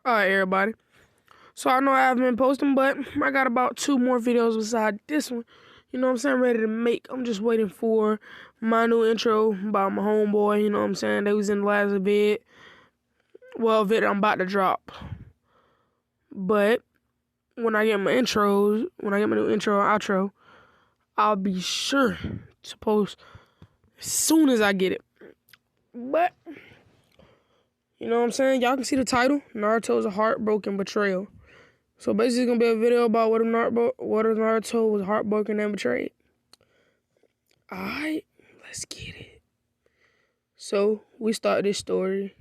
Alright, everybody. So I know I haven't been posting, but I got about 2 more videos beside this one. You know what I'm saying? Ready to make. I'm just waiting for my new intro by my homeboy. You know what I'm saying? They was in the last vid. Well, vid I'm about to drop. But when I get my intros, when I get my new intro and outro, I'll be sure to post as soon as I get it. But you know what I'm saying? Y'all can see the title. Naruto's a heartbroken betrayal. So basically, it's gonna be a video about what if Naruto was heartbroken and betrayed. Alright, let's get it. So we start this story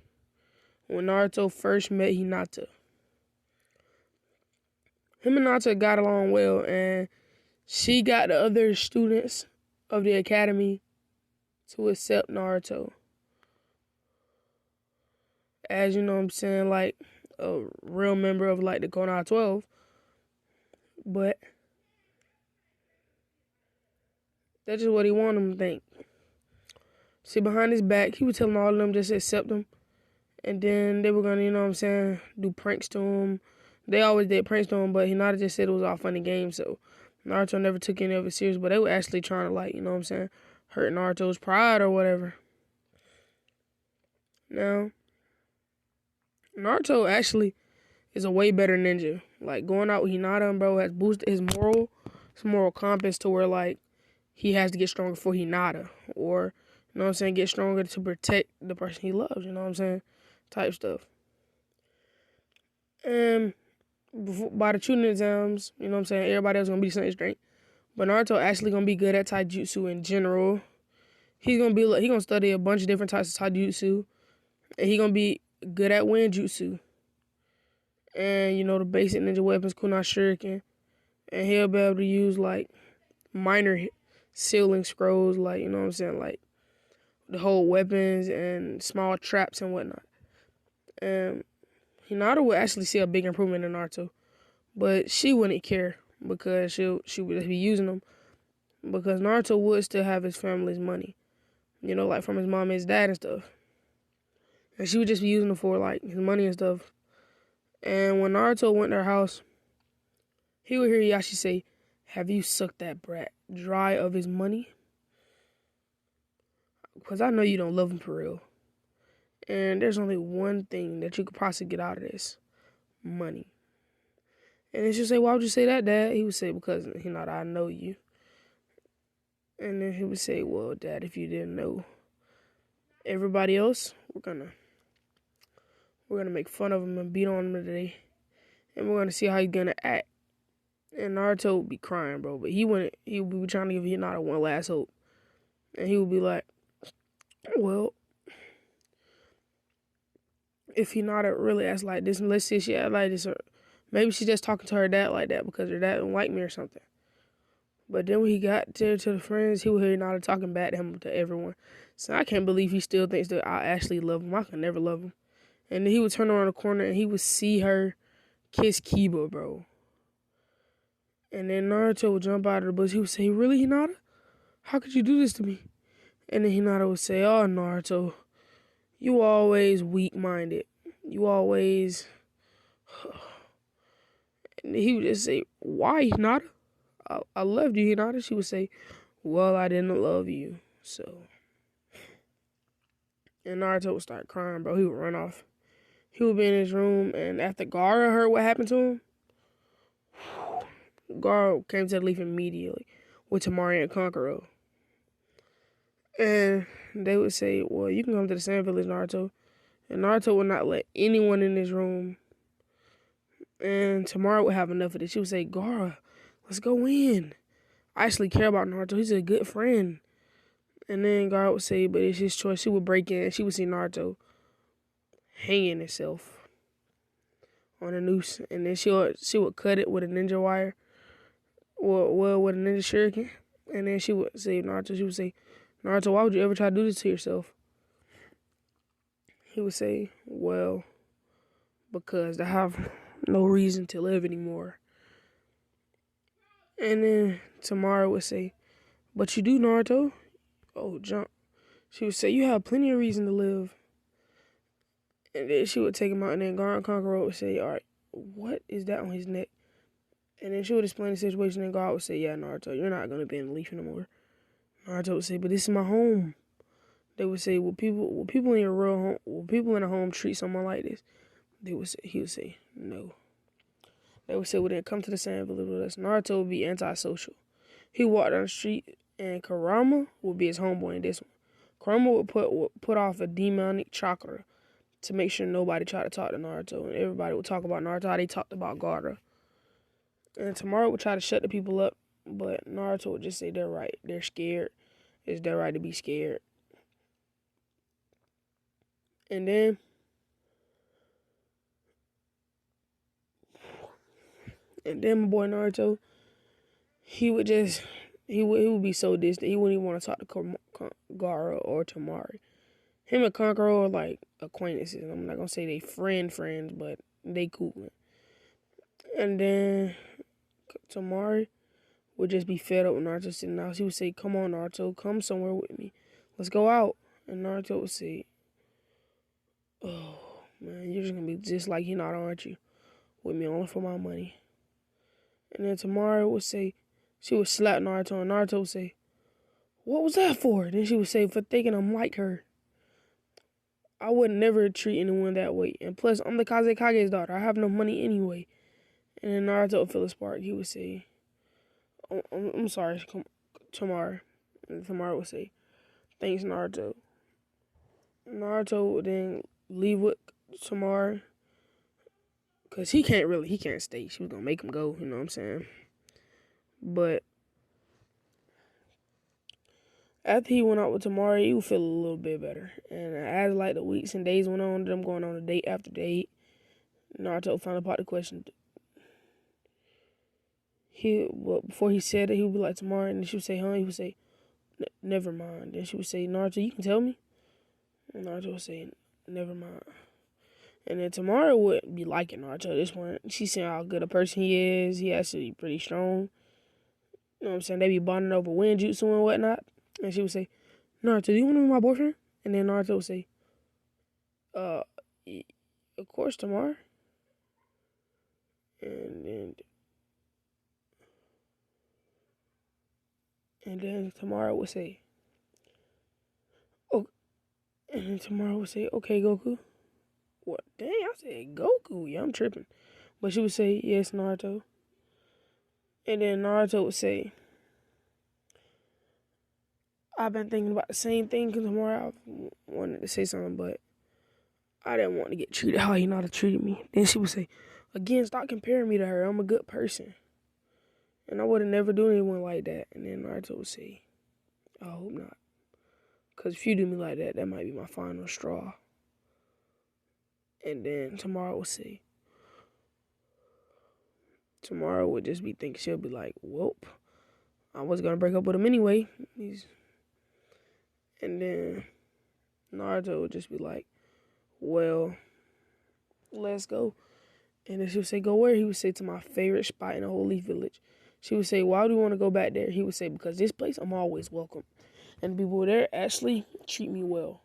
when Naruto first met Hinata. Him and Naruto got along well, and she got the other students of the academy to accept Naruto as, you know what I'm saying, like a real member of like the Konoha 12. But that's just what he wanted them to think. See, behind his back, he was telling all of them just to accept him. And then they were going to, you know what I'm saying, do pranks to him. They always did pranks to him, but Hinata just said it was all funny games. So Naruto never took any of it serious. But they were actually trying to, like, you know what I'm saying, hurt Naruto's pride or whatever. Now, Naruto actually is a way better ninja. Like, going out with Hinata, bro, has boosted his moral compass to where, like, he has to get stronger for Hinata. Or, you know what I'm saying, get stronger to protect the person he loves, you know what I'm saying, type stuff. And by the shooting exams, you know what I'm saying, everybody else going to be something straight. But Naruto actually going to be good at taijutsu in general. He going to study a bunch of different types of taijutsu. And he going to be good at Wenjutsu. And, you know, the basic ninja weapons, kunai shuriken. And he'll be able to use, like, minor sealing scrolls, like, you know what I'm saying, like, the whole weapons and small traps and whatnot. And Hinata would actually see a big improvement in Naruto. But she wouldn't care because she would just be using them. Because Naruto would still have his family's money. You know, like from his mom and his dad and stuff. And she would just be using them for, like, his money and stuff. And when Naruto went to her house, he would hear Yashi say, "Have you sucked that brat dry of his money? Because I know you don't love him for real. And there's only one thing that you could possibly get out of this. Money." And then she'll say, "Why would you say that, Dad?" He would say, "Because, you know, I know you." And then he would say, "Well, Dad, if you didn't know everybody else, we're gonna make fun of him and beat on him today. And we're gonna see how he's gonna act." And Naruto would be crying, bro. But he would be trying to give Hinata one last hope. And he would be like, "Well, if Hinata really acts like this, and let's see if she acts like this, or maybe she's just talking to her dad like that because her dad don't like me or something." But then when he got to the friends, he would hear Hinata talking bad to him to everyone. So I can't believe he still thinks that I actually love him. I could never love him. And then he would turn around the corner and he would see her kiss Kiba, bro. And then Naruto would jump out of the bush. He would say, "Really, Hinata? How could you do this to me?" And then Hinata would say, "Oh, Naruto, you always weak-minded. You always..." And he would just say, "Why, Hinata? I loved you, Hinata." She would say, "Well, I didn't love you, so..." And Naruto would start crying, bro. He would run off. He would be in his room, and after Gaara heard what happened to him, Gaara came to the leaf immediately with Temari and Kankuro. And they would say, "Well, you can come to the Sand Village, Naruto." And Naruto would not let anyone in his room. And Temari would have enough of this. She would say, "Gaara, let's go in. I actually care about Naruto. He's a good friend." And then Gaara would say, "But it's his choice." She would break in and she would see Naruto hanging himself on a noose. And then she would cut it with a ninja wire. Well, with a ninja shuriken. And then she would say, "Naruto, why would you ever try to do this to yourself?" He would say, "Well, because I have no reason to live anymore." And then Tamara would say, "But you do, Naruto." Oh, jump. She would say, "You have plenty of reason to live." And then she would take him out, and then Garden Conqueror would say, all right, what is that on his neck? And then she would explain the situation, and God would say, yeah, Naruto, you're not going to be in the leaf anymore. Naruto would say, but this is my home. They would say, will people in your real home, will people in a home treat someone like this? He would say, no. They would say, well, then come to the sand village with us. Naruto would be antisocial. He walked down the street, and Kurama would be his homeboy in this one. Kurama would put off a demonic chakra to make sure nobody tried to talk to Naruto, and everybody would talk about Naruto how they talked about Gaara. And Tomorrow would try to shut the people up, but Naruto would just say they're right. They're scared. It's their right to be scared. And then my boy Naruto, he would be so distant. He wouldn't even want to talk to Gaara or Tamari. Him and Kankuro are like acquaintances. I'm not gonna say they friends, but they cool. And then Tamari would just be fed up with Naruto sitting out. She would say, come on, Naruto, come somewhere with me. Let's go out. And Naruto would say, oh, man, you're just going to be just like Hinata, aren't you? With me only for my money. And then Tamari would say, she would slap Naruto, and Naruto would say, what was that for? Then she would say, for thinking I'm like her. I would never treat anyone that way. And plus, I'm the Kazekage's daughter. I have no money anyway. And then Naruto would feel a spark. He would say, I'm sorry, Tamara. And Tamara would say, thanks, Naruto. Naruto would then leave with Tamara. Because he can't stay. She was going to make him go, you know what I'm saying? But after he went out with Tamara, he would feel a little bit better. And as like the weeks and days went on, them going on a date after date, Naruto finally popped the question. Before he said it, he would be like, Tamara, and she would say, huh? He would say, never mind. Then she would say, Naruto, you can tell me? And Naruto would say, never mind. And then Tamara would be liking Naruto. This one, she seen how good a person he is. He actually pretty strong. You know what I'm saying? They be bonding over Winjutsu and whatnot. And she would say, Naruto, do you want to be my boyfriend? And then Naruto would say, of course, Tamara. And then Tamara would say, oh, and then Tamara would say, okay, Goku. What? Dang, I said Goku. Yeah, I'm tripping. But she would say, yes, Naruto. And then Naruto would say, I've been thinking about the same thing because Tamara wanted to say something, but I didn't want to get treated how Hinata treated me. Then she would say, again, stop comparing me to her. I'm a good person. And I would have never done anyone like that. And then Naruto would say, I hope not. Because if you do me like that, that might be my final straw. And then Tamara would say, Tamara would just be thinking, she'll be like, whoop, I was going to break up with him anyway. And then Naruto would just be like, well, let's go. And then she would say, go where? He would say, to my favorite spot in the whole Leaf Village. She would say, why do you want to go back there? He would say, because this place, I'm always welcome. And the people there actually treat me well.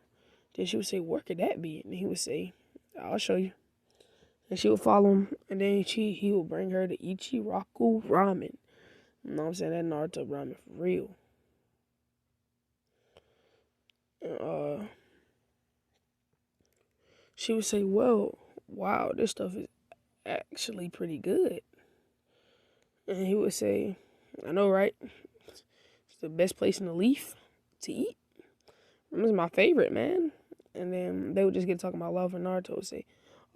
Then she would say, where could that be? And he would say, I'll show you. And she would follow him. And then he would bring her to Ichiraku Ramen. You know what I'm saying? That Naruto ramen for real. And, she would say, well, wow, this stuff is actually pretty good. And he would say, I know, right? It's the best place in the Leaf to eat. It was my favorite, man. And then they would just get talking about love, and Naruto would say,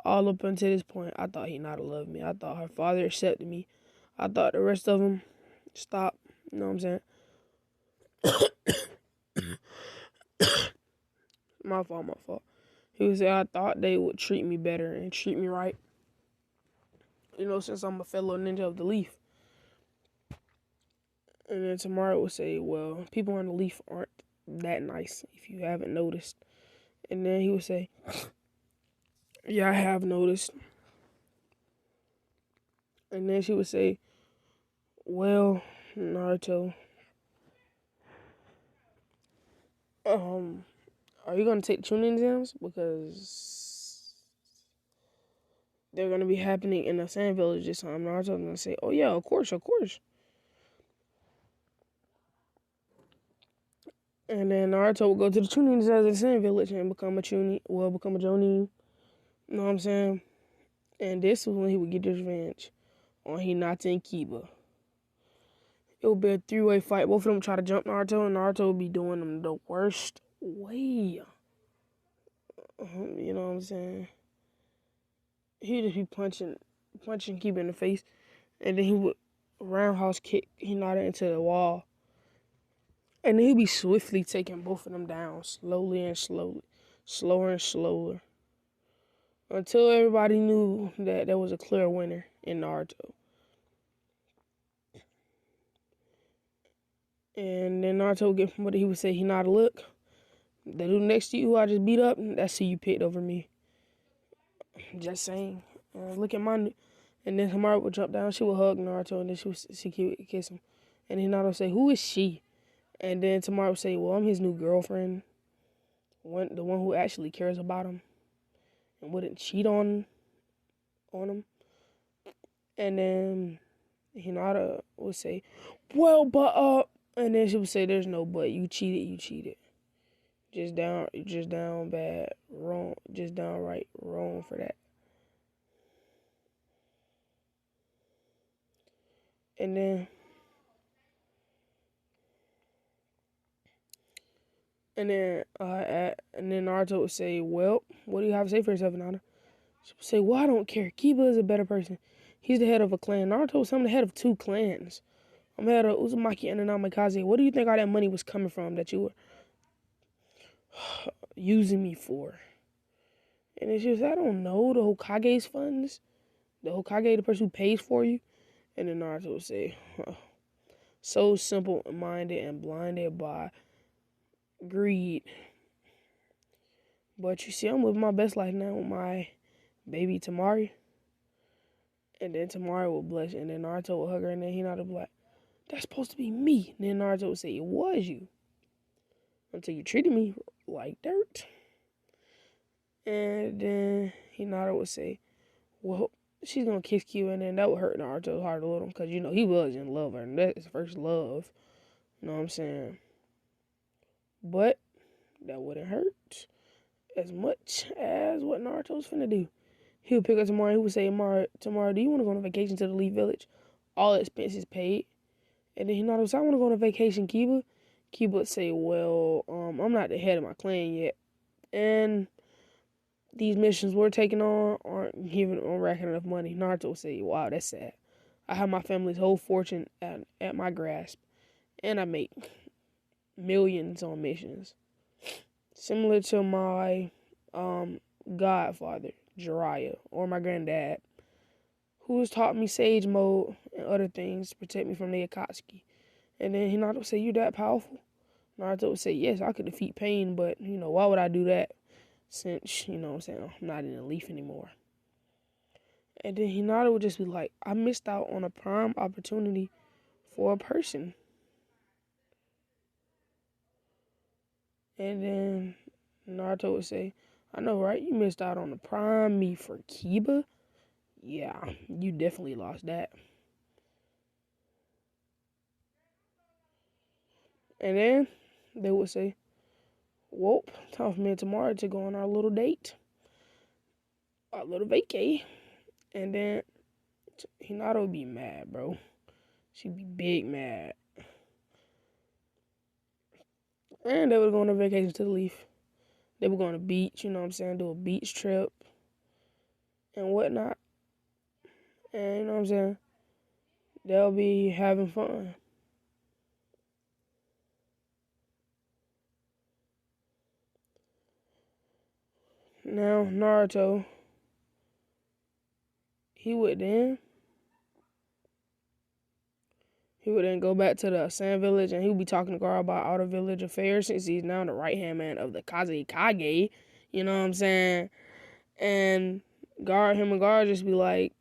all up until this point, I thought Hinata loved me. I thought her father accepted me. I thought the rest of them stopped. You know what I'm saying? My fault. He would say, I thought they would treat me better and treat me right. You know, since I'm a fellow ninja of the Leaf. And then tomorrow would say, well, people on the Leaf aren't that nice, if you haven't noticed. And then he would say, yeah, I have noticed. And then she would say, well, Naruto, are you going to take the tuning exams? Because they're gonna be happening in the Sand Village this time. Naruto's gonna say, "Oh yeah, of course, of course." And then Naruto will go to the Chunin as the Sand Village and become a Chunin, well, become a Jonin. You know what I'm saying? And this is when he would get his revenge on Hinata and Kiba. It would be a three-way fight. Both of them try to jump Naruto, and Naruto would be doing them the worst way. You know what I'm saying? He'd just be punching Kiba in the face, and then he would roundhouse kick Hinata into the wall. And then he'd be swiftly taking both of them down, slowly and slowly, slower and slower, until everybody knew that there was a clear winner in Naruto. And then Naruto would get promoted. He would say, "Hinata, look, the dude next to you who I just beat up, that's who you picked over me. Just saying. Look at my..." And then Hamaru would jump down. She would hug Naruto, and then she would kiss him. And Hinata would say, "Who is she?" And then Tamaru would say, "Well, I'm his new girlfriend. The one who actually cares about him and wouldn't cheat on him." And then Hinata would say, "Well, but and then she would say, "There's no but. You cheated. Just down bad, wrong, just downright wrong for that." And then Naruto would say, "Well, what do you have to say for yourself, Hinata?" She would say, "Well, I don't care. Kiba is a better person. He's the head of a clan. Naruto was the head of 2 clans. I'm head of Uzumaki and Namikaze. What do you think all that money was coming from that you were using me for?" And then she was, "I don't know, the Hokage's funds. The Hokage, the person who pays for you." And then Naruto would say, "So simple-minded and blinded by greed. But you see, I'm living my best life now with my baby Tamari." And then Tamari would blush, and then Naruto would hug her, and then Hinata would be like, "That's supposed to be me." And then Naruto would say, "It was you. Until you treated me like dirt." And then Hinata would say, "Well, she's gonna kiss Kiba," and then that would hurt Naruto's heart a little, because, you know, he was in love with her, and that's his first love. You know what I'm saying? But that wouldn't hurt as much as what Naruto's finna do. He would pick up Tamari. He would say, "Tamari, do you want to go on a vacation to the Leaf Village? All expenses paid." And then Hinata would say, "I want to go on a vacation, Kiba." Kiba would say, "Well, I'm not the head of my clan yet, and these missions we're taking on aren't racking enough money." Naruto would say, "Wow, that's sad. I have my family's whole fortune at my grasp, and I make millions on missions. Similar to my godfather, Jiraiya, or my granddad, who has taught me Sage Mode and other things to protect me from the Akatsuki." And then Hinata would say, "You that powerful?" Naruto would say, "Yes, I could defeat pain, but, you know, why would I do that since, you know what I'm saying, I'm not in the Leaf anymore?" And then Hinata would just be like, "I missed out on a prime opportunity for a person." And then Naruto would say, "I know, right? You missed out on the prime me for Kiba? Yeah, you definitely lost that." And then they would say, "Well, time for me and Tamara to go on our little date. Our little vacay." And then Hinata would be mad, bro. She'd be big mad. And they would go on a vacation to the Leaf. They would go on a beach, you know what I'm saying, do a beach trip and whatnot. And, you know what I'm saying, they'll be having fun. Now, Naruto, he would then go back to the Sand Village, and he would be talking to Gaara about all the village affairs, since he's now the right-hand man of the Kazekage, you know what I'm saying? And him and Gaara just be like,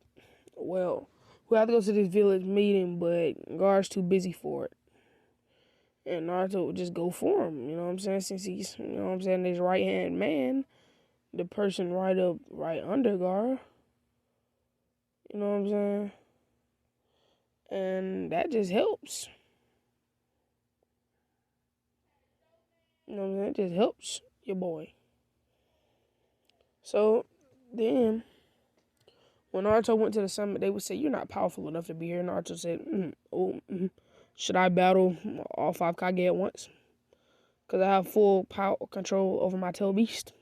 "Well, we have to go to this village meeting, but Gaara's too busy for it." And Naruto would just go for him, you know what I'm saying? Since he's, you know what I'm saying, his right-hand man, the person right under Gaara. You know what I'm saying? And that just helps. You know what I'm saying? It just helps your boy. So then, when Naruto went to the summit, they would say, "You're not powerful enough to be here." Naruto said, "Should I battle all 5 Kage at once? Because I have full power control over my tail beast.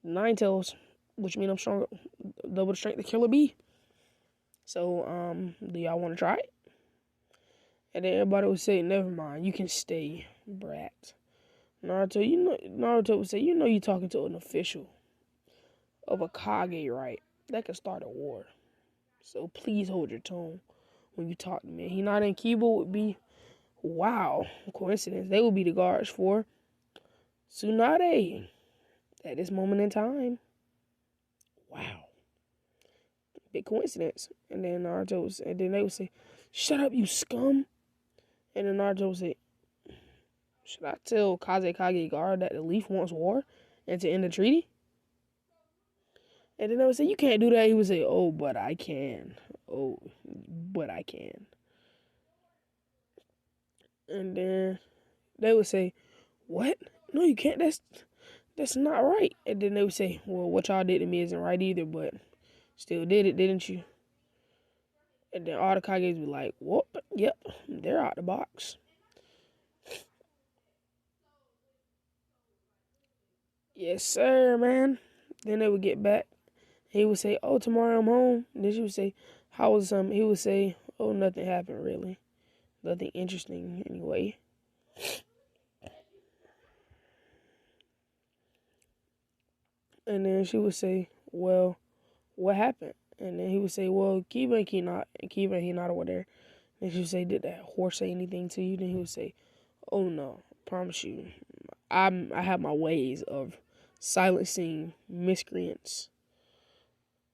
9 tails, which means I'm stronger, double the strength of Killer Bee. So, do y'all want to try it?" And then everybody would say, "Never mind, you can stay, brat." Naruto would say, "You're talking to an official of a Kage, right? That could start a war. So please hold your tone when you talk to me." Hinata and Kiba would be, wow, coincidence. They would be the guards for Tsunade at this moment in time. Wow. Big coincidence. And then they would say, "Shut up, you scum." And then Naruto would say, "Should I tell Kazekage guard that the Leaf wants war and to end the treaty?" And then they would say, "You can't do that." He would say, "Oh, but I can. Oh, but I can." And then they would say, "What? No, you can't. That's not right." And then they would say, "Well, what y'all did to me isn't right either, but still did it, didn't you?" And then all the Kages would be like, "What? Yep, they're out the box." Yes, sir, man. Then they would get back. He would say, "Oh, tomorrow I'm home." And then she would say, "How was He would say, "Oh, nothing happened really. Nothing interesting anyway." And then she would say, "Well, what happened?" And then he would say, "Well, Kiba and Hinata were there." And she would say, "Did that horse say anything to you?" Then he would say, "Oh no, I promise you, I have my ways of silencing miscreants."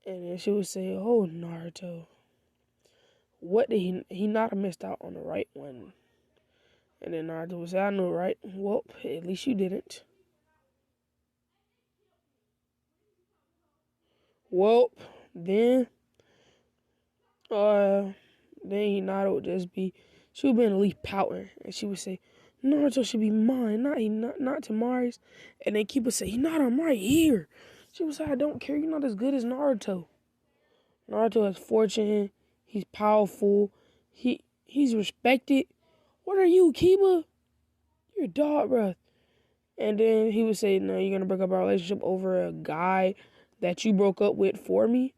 And then she would say, "Oh, Naruto, what did he not have missed out on the right one?" And then Naruto would say, "I know, right? Well, at least you didn't." Well, then, then Hinata would just be, she would be in the leaf pouting, and she would say, "Naruto should be mine, not Tamari's." And then Kiba would say, "Hinata, I'm right here." She would say, "I don't care. You're not as good as Naruto." Naruto has fortune. He's powerful. He's respected. What are you, Kiba? You're a dog, bruh. And then he would say, "No, you're gonna break up our relationship over a guy that you broke up with for me."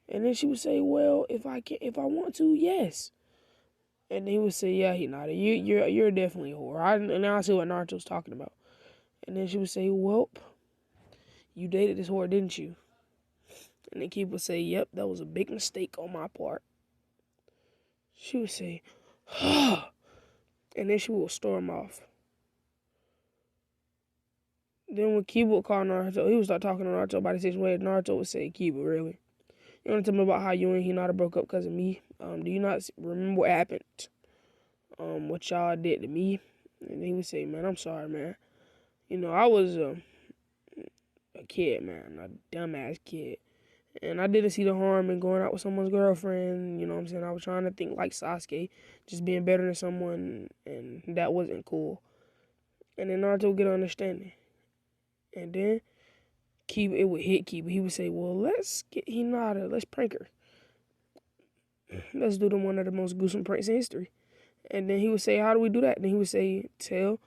And then she would say, "Well, if I want to, yes." And he would say, "Yeah, Hinata, you're definitely a whore." And now I see what Naruto's talking about. And then she would say, "Well, you dated this whore, didn't you?" And then Keith would say, "Yep, that was a big mistake on my part." She would say, "Huh." And then she would storm off. Then when Kiba would call Naruto, he would start talking to Naruto about the situation. Naruto would say, "Kiba, really? You want to tell me about how you and Hinata broke up because of me? Do you not remember what happened? What y'all did to me?" And he would say, "Man, I'm sorry, man. I was a kid, man, a dumbass kid. And I didn't see the harm in going out with someone's girlfriend. You know what I'm saying? I was trying to think like Sasuke, just being better than someone, and that wasn't cool." And then Naruto would get an understanding. And then it would hit Kiba. He would say, "Well, let's get Hinata. Let's prank her. Let's do one of the most gruesome pranks in history." And then he would say, "How do we do that?" And he would say, Tell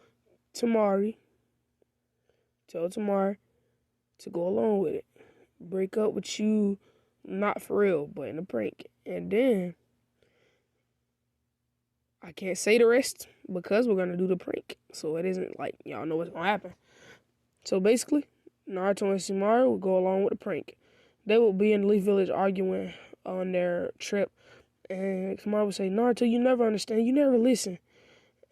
Tamari to go along with it. Break up with you, not for real, but in a prank." And then I can't say the rest because we're going to do the prank. So it isn't like y'all know what's going to happen. So basically, Naruto and Shimari would go along with the prank. They would be in the Leaf Village arguing on their trip. And Shimari would say, "Naruto, you never understand. You never listen."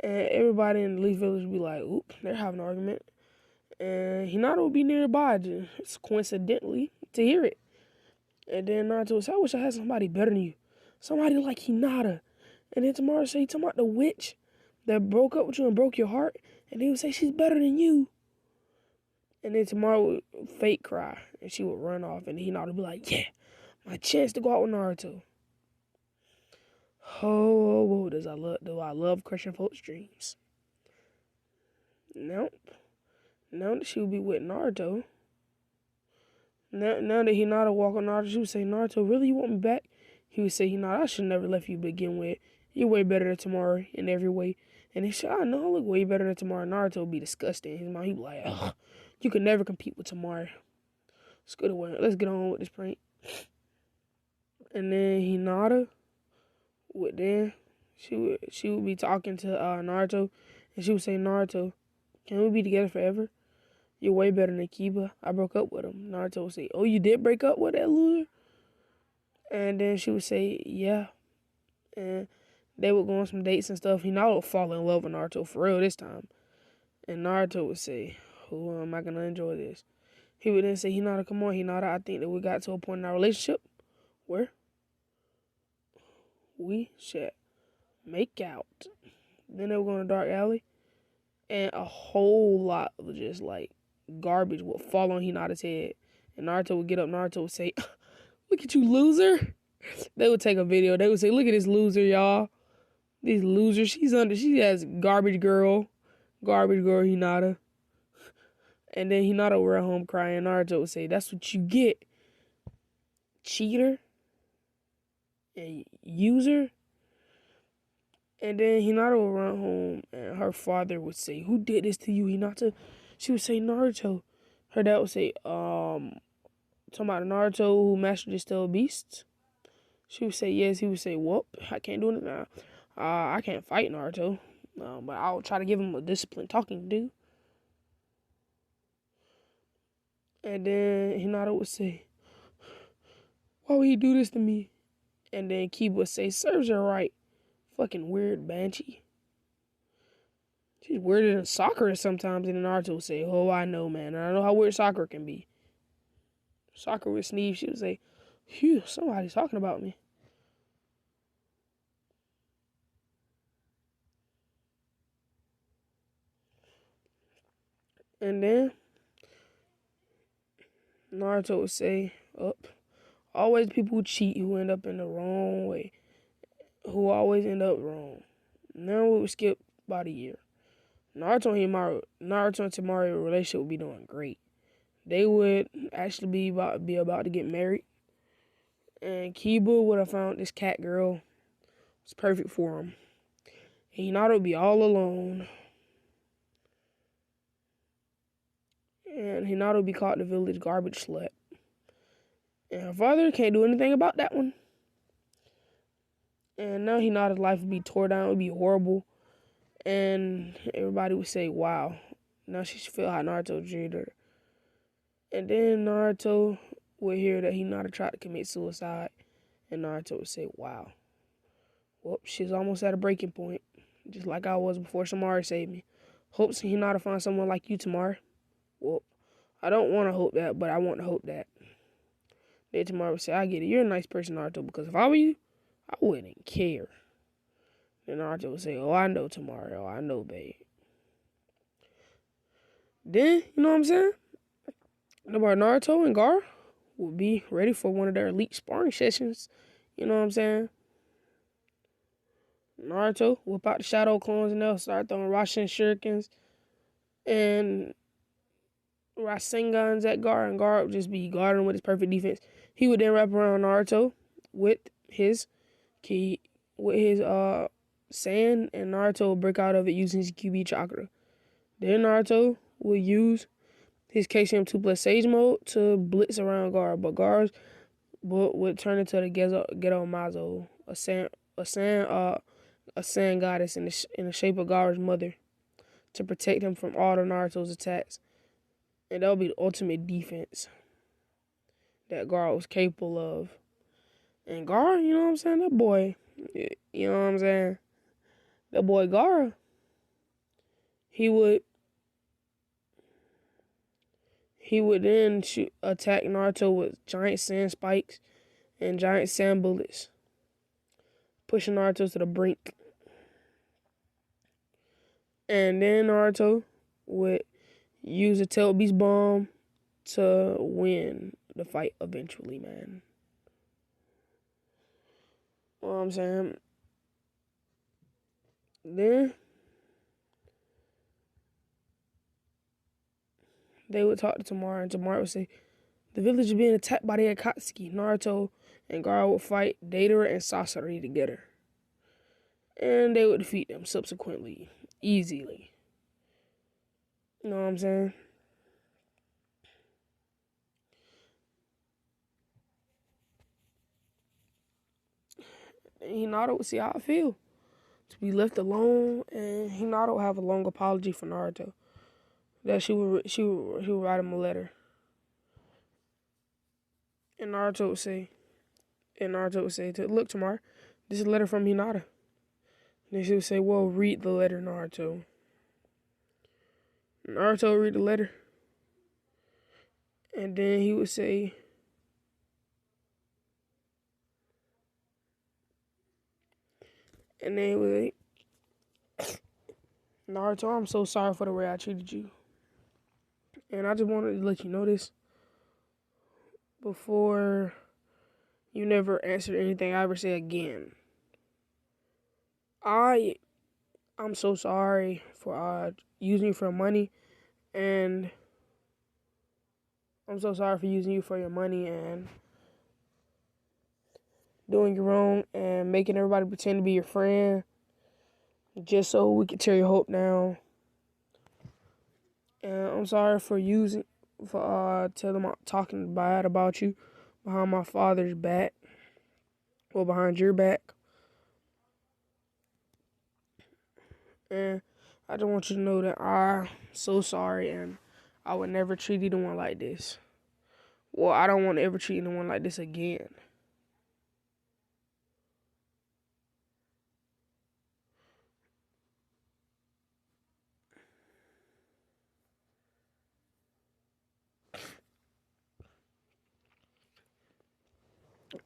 And everybody in the Leaf Village would be like, "Oop, they're having an argument." And Hinata would be nearby, just coincidentally, to hear it. And then Naruto would say, "I wish I had somebody better than you. Somebody like Hinata." And then tomorrow say, "You talking about the witch that broke up with you and broke your heart?" And he would say, "She's better than you." And then tomorrow would fake cry and she would run off. And Hinata would be like, "Yeah, My chance to go out with Naruto. Oh, do I love crushing folks' dreams. Nope. Now that she would be with Naruto. Now that Hinata walk on Naruto, she would say, Naruto, really, you want me back? He would say, Hinata, I should never left you to begin with. You're way better than Tamara in every way. And he said, I know, I look way better than Tamara. Naruto would be disgusting. His mom, he'd be like, ugh, you could never compete with Tamara. Let's get on with this prank. And then Hinata would then, she would be talking to Naruto, and she would say, Naruto, can we be together forever? You're way better than Kiba. I broke up with him. Naruto would say, oh, you did break up with that loser? And then she would say, yeah. And they would go on some dates and stuff. Hinata would fall in love with Naruto for real this time. And Naruto would say, oh, am I going to enjoy this? He would then say, Hinata, come on, Hinata. I think that we got to a point in our relationship where we should make out. Then they would go in a dark alley. And a whole lot of just like garbage would fall on Hinata's head. And Naruto would get up. Naruto would say, look at you, loser. They would take a video. They would say, look at this loser, y'all. This loser. She has garbage girl Hinata. And then Hinata would run home crying. Naruto would say, that's what you get. Cheater. And user. And then Hinata would run home, and her father would say, who did this to you, Hinata? She would say, Naruto. Her dad would say, talking about Naruto who mastered the Still Beasts. She would say, yes. He would say, whoop, I can't do anything now. I can't fight Naruto, but I'll try to give him a disciplined talking to. And then Hinata would say, why would he do this to me? And then Kiba would say, serves her right. Fucking weird banshee. She's weirder than Sakura sometimes. And then Naruto would say, oh, I know, man. I know how weird Sakura can be. Sakura would sneeze. She would say, phew, somebody's talking about me. And then Naruto would say, always people who cheat who end up in the wrong way. Who always end up wrong. Now we would skip about a year. Naruto and Tamari's relationship would be doing great. They would actually be about to get married. And Kiba would have found this cat girl. It's perfect for him. And Hinata would be all alone. And Hinata would be called the village garbage slut. And her father can't do anything about that one. And now Hinata's life would be tore down. It would be horrible. And everybody would say, wow. Now she should feel how Naruto treated her. And then Naruto would hear that Hinata tried to commit suicide. And Naruto would say, wow. Well, she's almost at a breaking point. Just like I was before Tamara saved me. Hopes Hinata find someone like you, Tamara. Well, I don't want to hope that, but I want to hope that. Then Tamara would say, I get it. You're a nice person, Naruto, because if I were you, I wouldn't care. Then Naruto would say, oh, I know, Tamara. Oh, I know, babe. Then, you know what I'm saying? Naruto and Gaara would be ready for one of their elite sparring sessions. You know what I'm saying? Naruto whip out the shadow clones and they'll start throwing Rasen shurikens and Rasengans at Gaara, and Gaara would just be guarding with his perfect defense. He would then wrap around Naruto with his sand, and Naruto would break out of it using his QB chakra. Then Naruto would use his KCM2+ Sage mode to blitz around Gaara, but would turn into the Ghetto Mazo, a sand goddess in the shape of Gaara's mother, to protect him from all of Naruto's attacks. And that would be the ultimate defense that Gaara was capable of. And Gaara, you know what I'm saying? That boy, you know what I'm saying? That boy Gaara, he would then attack Naruto with giant sand spikes and giant sand bullets, pushing Naruto to the brink. And then Naruto would use a Tail Beast Bomb to win the fight eventually, man. You know what I'm saying? Then they would talk to Tamara, and Tamara would say, the village is being attacked by the Akatsuki. Naruto and Gaara would fight Deidara and Sasori together. And they would defeat them subsequently, easily. You know what I'm saying? And Hinata would see how I feel to be left alone, and Hinata would have a long apology for Naruto. That she would write him a letter. And Naruto would say, look, Tamara, this is a letter from Hinata. And then she would say, well, read the letter, Naruto. Naruto would read the letter. And then he would say, Naruto, I'm so sorry for the way I treated you. And I just wanted to let you know this before you never answered anything I ever say again. I'm so sorry for using you for money, and I'm so sorry for using you for your money and doing you wrong and making everybody pretend to be your friend just so we could tear your hope down. And I'm sorry for talking bad about you behind my father's back or behind your back. And I just want you to know that I'm so sorry, and I would never treat anyone like this. Well, I don't want to ever treat anyone like this again.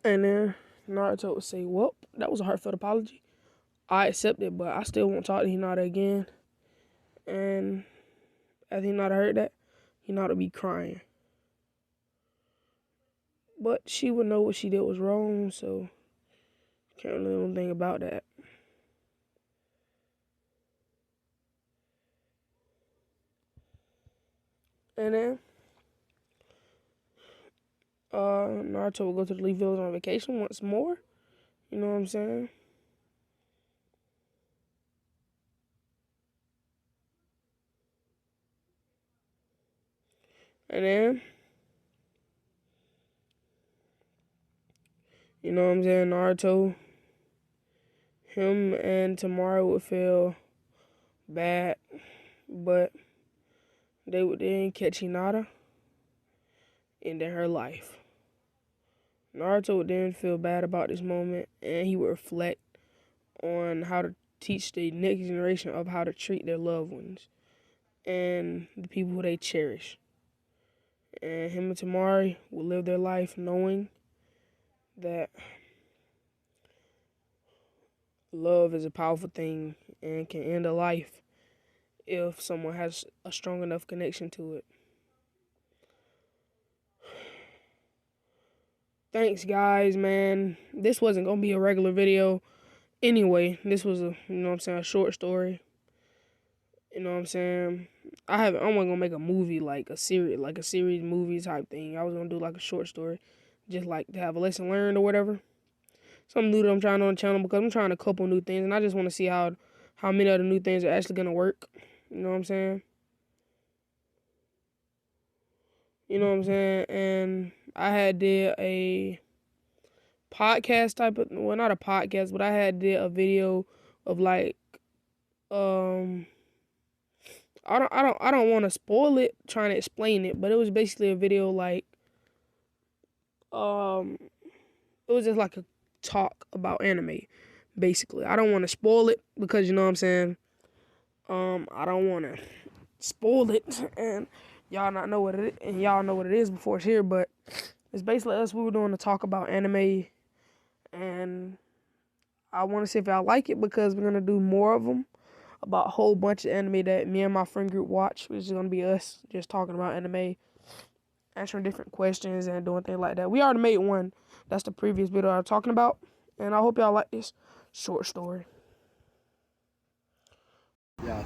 And then Naruto would say, well, that was a heartfelt apology. I accept it, but I still won't talk to Hinata again. And as Hinata heard that, Hinata would be crying. But she would know what she did was wrong, so can't really do anything about that. And then Naruto will go to the Leaf Village on vacation once more. You know what I'm saying? And then, you know what I'm saying, Naruto, him and Tamara would feel bad, but they would then catch Hinata into her life. Naruto would then feel bad about this moment, and he would reflect on how to teach the next generation of how to treat their loved ones and the people who they cherish. And him and Tamari will live their life knowing that love is a powerful thing and can end a life if someone has a strong enough connection to it. Thanks, guys, man. This wasn't going to be a regular video anyway. This was a short story. You know what I'm saying? I wasn't going to make a movie like a series movie type thing. I was going to do like a short story, just like to have a lesson learned or whatever. Something new that I'm trying on the channel because I'm trying a couple new things, and I just want to see how many of the new things are actually going to work. You know what I'm saying? You know what I'm saying? And I had did a podcast type of, well, not a podcast, but I had did a video of like, I don't want to spoil it trying to explain it, but it was basically a video like, it was just like a talk about anime, basically. I don't want to spoil it because, you know what I'm saying, I don't want to spoil it and y'all know what it is before it's here, but it's basically us. We were doing a talk about anime, and I want to see if y'all like it because we're gonna do more of them about a whole bunch of anime that me and my friend group watch, which is gonna be us just talking about anime, answering different questions and doing things like that. We already made one. That's the previous video I was talking about, And I hope y'all like this short story. Yeah,